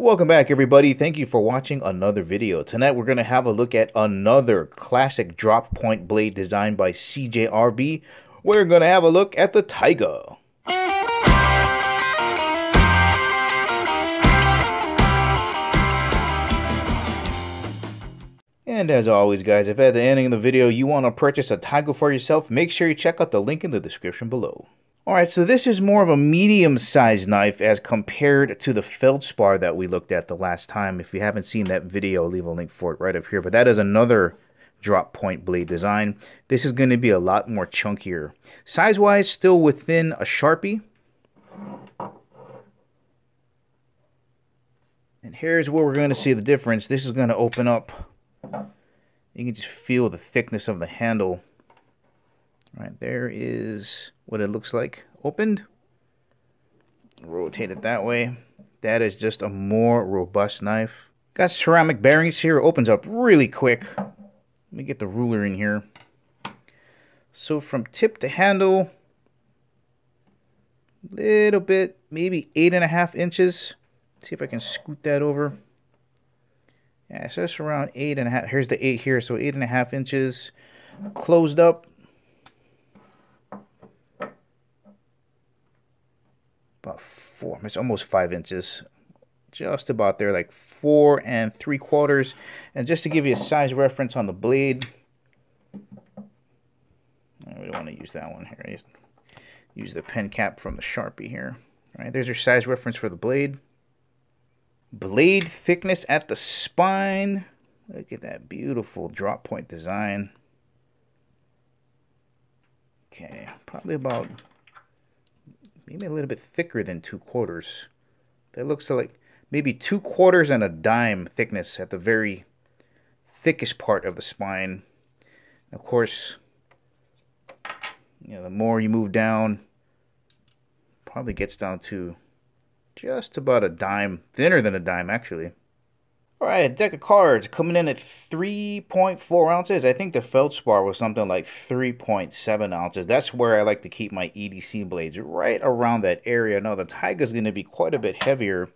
Welcome back, everybody. Thank you for watching another video. Tonight we're going to have a look at another classic drop point blade designed by CJRB. We're going to have a look at the Taiga. And as always, guys, if at the ending of the video you want to purchase a Taiga for yourself, make sure you check out the link in the description below. Alright, so this is more of a medium-sized knife as compared to the Feldspar that we looked at the last time. If you haven't seen that video, I'll leave a link for it right up here. But that is another drop point blade design. This is going to be a lot more chunkier. Size-wise, still within a Sharpie. And here's where we're going to see the difference. This is going to open up. You can just feel the thickness of the handle. Right, there is what it looks like opened. Rotate it that way. That is just a more robust knife. Got ceramic bearings here. It opens up really quick. Let me get the ruler in here. So from tip to handle, little bit, maybe 8.5 inches. See if I can scoot that over. Yeah, so that's around 8.5. Here's the 8 here, so 8.5 inches. Closed up. About 4, it's almost 5 inches, just about there, like 4 3/4. And just to give you a size reference on the blade, we don't want to use that one here. Use the pen cap from the Sharpie here. All right, there's your size reference for the blade. Blade thickness at the spine. Look at that beautiful drop point design. Okay, probably about maybe a little bit thicker than 2/4. That looks like maybe 2/4 and a dime thickness at the very thickest part of the spine. And of course, the more you move down, probably gets down to just about a dime, thinner than a dime actually. Alright, a deck of cards coming in at 3.4 ounces. I think the Feldspar was something like 3.7 ounces. That's where I like to keep my EDC blades, right around that area. Now, the Taiga is going to be quite a bit heavier.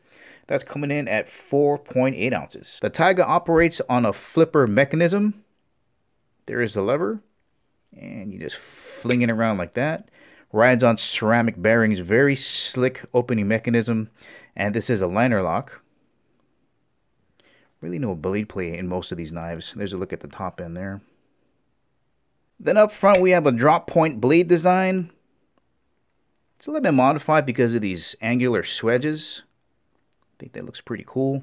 That's coming in at 4.8 ounces. The Taiga operates on a flipper mechanism. There is the lever, and you just fling it around like that. Rides on ceramic bearings, very slick opening mechanism, and this is a liner lock. Really no blade play in most of these knives. There's a look at the top end there. Then up front we have a drop point blade design. It's a little bit modified because of these angular swedges. I think that looks pretty cool.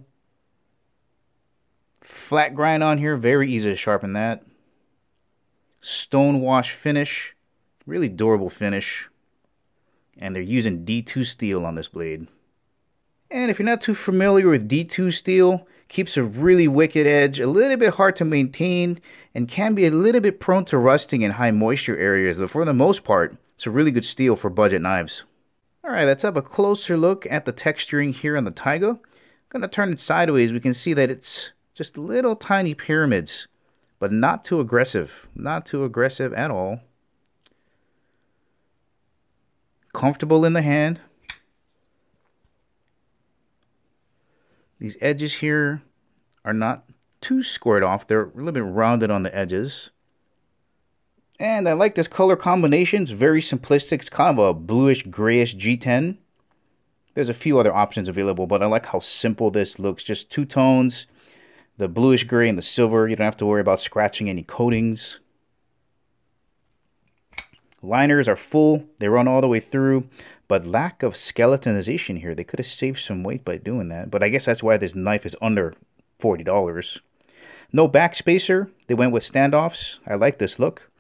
Flat grind on here, very easy to sharpen that. Stone wash finish, really durable finish. And they're using D2 steel on this blade. And if you're not too familiar with D2 steel, keeps a really wicked edge, a little bit hard to maintain, and can be a little bit prone to rusting in high moisture areas, but for the most part, it's a really good steel for budget knives. Alright, let's have a closer look at the texturing here on the Taiga. I'm going to turn it sideways. We can see that it's just little tiny pyramids, but not too aggressive. Not too aggressive at all. Comfortable in the hand. These edges here are not too squared off. They're a little bit rounded on the edges. And I like this color combination. It's very simplistic. It's kind of a bluish, grayish G10. There's a few other options available, but I like how simple this looks. Just two tones, the bluish gray and the silver. You don't have to worry about scratching any coatings. Liners are full. They run all the way through. But lack of skeletonization here. They could have saved some weight by doing that. But I guess that's why this knife is under $40. No back spacer. They went with standoffs. I like this look.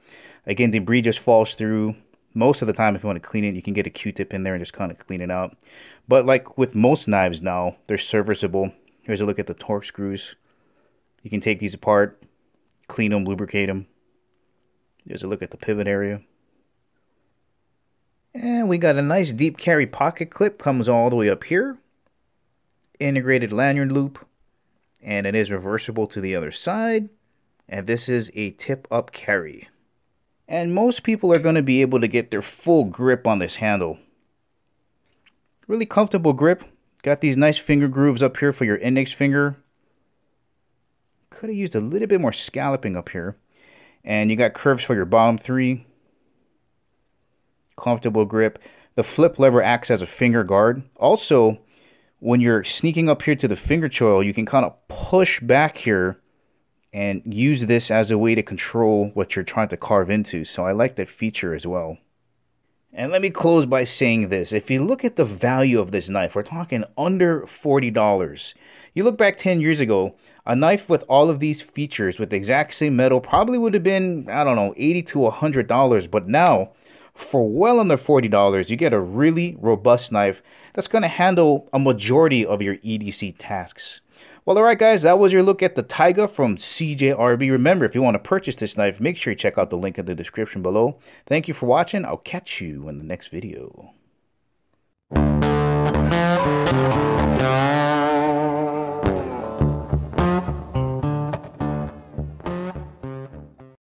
Again, debris just falls through. Most of the time, if you want to clean it, you can get a Q-tip in there and just kind of clean it out. But like with most knives now, they're serviceable. Here's a look at the torque screws. You can take these apart, clean them, lubricate them. Here's a look at the pivot area. And we got a nice deep carry pocket clip, comes all the way up here. Integrated lanyard loop. And it is reversible to the other side. And this is a tip up carry. And most people are going to be able to get their full grip on this handle. Really comfortable grip. Got these nice finger grooves up here for your index finger. Could have used a little bit more scalloping up here. And you got curves for your bottom 3. Comfortable grip. The flip lever acts as a finger guard. Also, when you're sneaking up here to the finger choil, you can kind of push back here and use this as a way to control what you're trying to carve into. So I like that feature as well. And let me close by saying this. If you look at the value of this knife, we're talking under $40. You look back 10 years ago, a knife with all of these features with the exact same metal probably would have been, I don't know, $80 to $100. But now, for well under $40, you get a really robust knife that's going to handle a majority of your EDC tasks. Well, alright guys, that was your look at the Taiga from CJRB. Remember, if you want to purchase this knife, make sure you check out the link in the description below. Thank you for watching. I'll catch you in the next video.